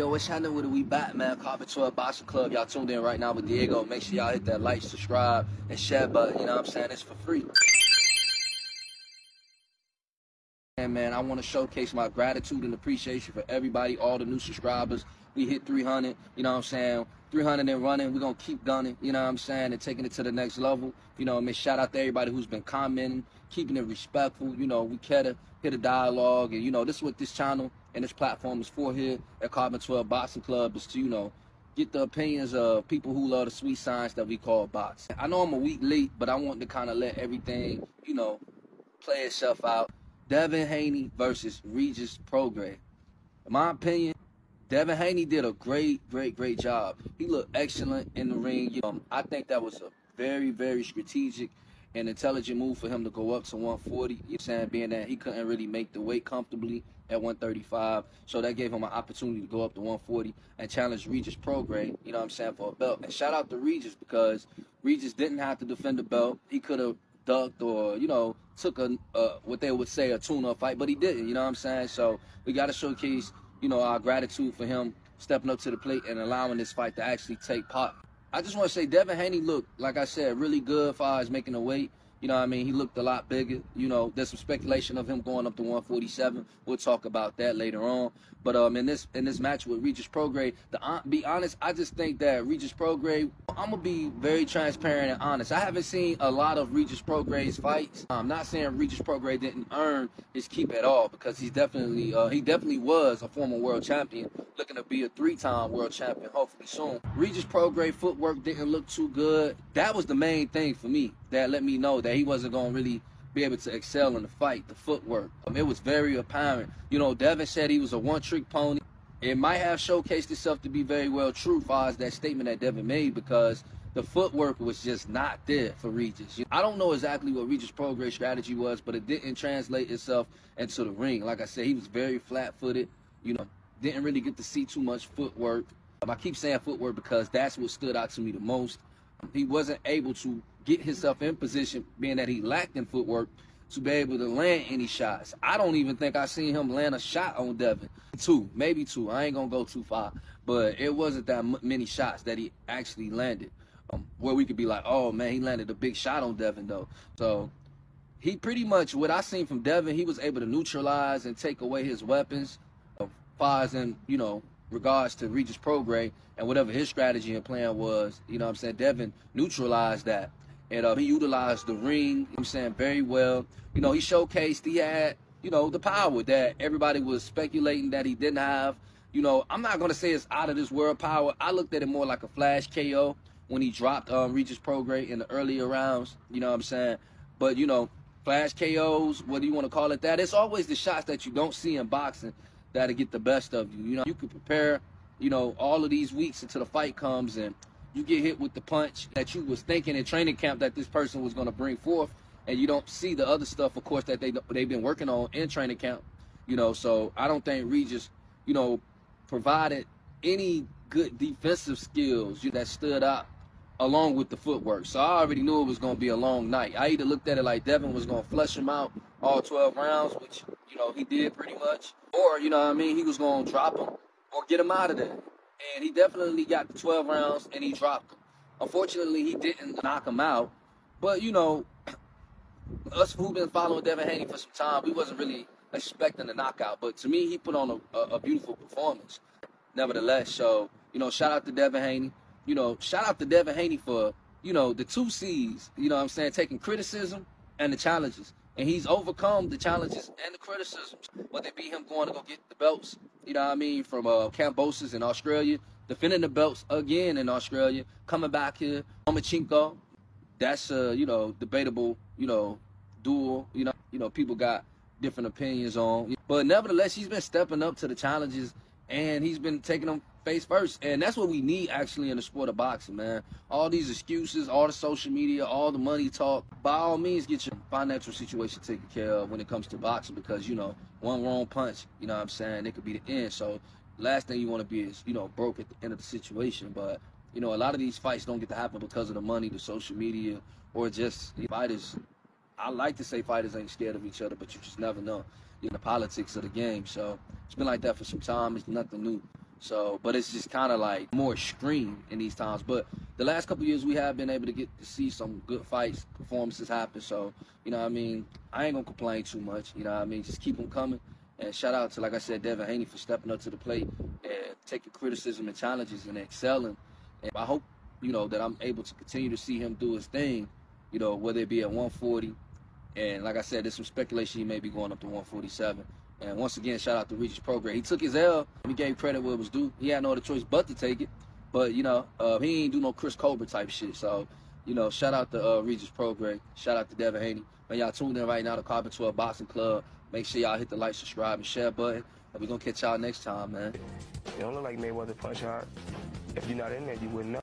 Yo, what's happening with it? We back, man. Karbon12Boxing Klub. Y'all tuned in right now with Diego. Make sure y'all hit that like, subscribe, and share button. You know what I'm saying? It's for free. And man, I want to showcase my gratitude and appreciation for everybody, all the new subscribers. We hit 300, you know what I'm saying? 300 and running. We're going to keep gunning, you know what I'm saying, and taking it to the next level. You know, I mean, shout out to everybody who's been commenting, keeping it respectful. You know, we care to hit a dialogue. And, you know, this is what this channel and this platform is for here at Karbon12Boxing Klub, is to, you know, get the opinions of people who love the sweet science that we call boxing. I know I'm a week late, but I want to kind of let everything, you know, play itself out. Devin Haney versus Regis Prograis. In my opinion, Devin Haney did a great job. He looked excellent in the ring. I think that was a very strategic and intelligent move for him to go up to 140. You know what I'm saying? Being that he couldn't really make the weight comfortably at 135. So that gave him an opportunity to go up to 140 and challenge Regis Prograis, you know what I'm saying, for a belt. And shout out to Regis, because Regis didn't have to defend the belt. He could have ducked or, you know, took a what they would say a tune-up fight, but he didn't, you know what I'm saying? So we got to showcase, you know, our gratitude for him stepping up to the plate and allowing this fight to actually take part. I just want to say Devin Haney looked, like I said, really good as far as making the weight. You know what I mean? He looked a lot bigger. You know, there's some speculation of him going up to 147. We'll talk about that later on. But in this match with Regis Prograis, to be honest, I just think that Regis Prograis, I'm going to be very transparent and honest. I haven't seen a lot of Regis Prograis fights. I'm not saying Regis Prograis didn't earn his keep at all, because he definitely was a former world champion, looking to be a 3-time world champion hopefully soon. Regis Prograis footwork didn't look too good. That was the main thing for me that let me know that he wasn't going to really be able to excel in the fight, the footwork. It was very apparent. You know, Devin said he was a one-trick pony. It might have showcased itself to be very well true as far as that statement that Devin made, because the footwork was just not there for Regis. I don't know exactly what Regis Prograis' strategy was, but it didn't translate itself into the ring. Like I said, he was very flat-footed, you know, didn't really get to see too much footwork. I keep saying footwork because that's what stood out to me the most. He wasn't able to get himself in position, being that he lacked in footwork, to be able to land any shots. I don't even think I seen him land a shot on Devin. Maybe two. I ain't gonna go too far, but it wasn't that many shots that he actually landed, where we could be like, oh man, he landed a big shot on Devin though. So he pretty much, what I seen from Devin, he was able to neutralize and take away his weapons, as far as in, you know, regards to Regis Prograis and whatever his strategy and plan was. You know what I'm saying? Devin neutralized that. And he utilized the ring, you know what I'm saying, very well. You know, he showcased he had, you know, the power that everybody was speculating that he didn't have. You know, I'm not going to say it's out of this world power. I looked at it more like a flash KO when he dropped Regis Prograis in the earlier rounds, you know what I'm saying? But, you know, flash KOs, whether you want to call it that, it's always the shots that you don't see in boxing that'll get the best of you. You know, you could prepare, you know, all of these weeks until the fight comes, and you get hit with the punch that you was thinking in training camp that this person was going to bring forth, and you don't see the other stuff, of course, that they've been working on in training camp. You know, so I don't think Regis, you know, provided any good defensive skills that stood out along with the footwork. So I already knew it was going to be a long night. I either looked at it like Devin was going to flush him out all 12 rounds, which, you know, he did pretty much, or, you know what I mean, he was going to drop him or get him out of there. And he definitely got the 12 rounds, and he dropped him. Unfortunately, he didn't knock him out. But, you know, us who've been following Devin Haney for some time, we wasn't really expecting a knockout. But to me, he put on a beautiful performance, nevertheless. So, you know, shout out to Devin Haney. You know, shout out to Devin Haney for, you know, the 2 C's, you know what I'm saying, taking criticism and the challenges. And he's overcome the challenges and the criticisms, whether it be him going to go get the belts, you know what I mean, from Cambosis in Australia, defending the belts again in Australia, coming back here, Lomachenko. That's a, you know, debatable, you know, duel, you know, people got different opinions on. But nevertheless, he's been stepping up to the challenges, and he's been taking them face first. And that's what we need actually in the sport of boxing, man. All these excuses, all the social media, all the money talk, by all means, get your financial situation taken care of when it comes to boxing, because, you know, one wrong punch, you know what I'm saying, it could be the end. So last thing you want to be is, you know, broke at the end of the situation. But, you know, a lot of these fights don't get to happen because of the money, the social media, or just fighters. I like to say fighters ain't scared of each other, but you just never know. You know, the politics of the game. So it's been like that for some time. It's nothing new. So, but it's just kind of like more extreme in these times. But the last couple years, we have been able to get to see some good fights, performances happen. So, you know what I mean? I ain't going to complain too much. You know what I mean? Just keep them coming. And shout out to, like I said, Devin Haney for stepping up to the plate and taking criticism and challenges and excelling. And I hope, you know, that I'm able to continue to see him do his thing, you know, whether it be at 140. And like I said, there's some speculation he may be going up to 147. And once again, shout out to Regis Prograis. He took his L, and he gave credit where it was due. He had no other choice but to take it. But, you know, he ain't do no Chris Colbert type shit. So, you know, shout out to Regis Prograis. Shout out to Devin Haney. Man, y'all tuned in right now to Karbon12Boxing Klub. Make sure y'all hit the like, subscribe, and share button. And we're going to catch y'all next time, man. You don't look like Mayweather punch hard. If you're not in there, you wouldn't know.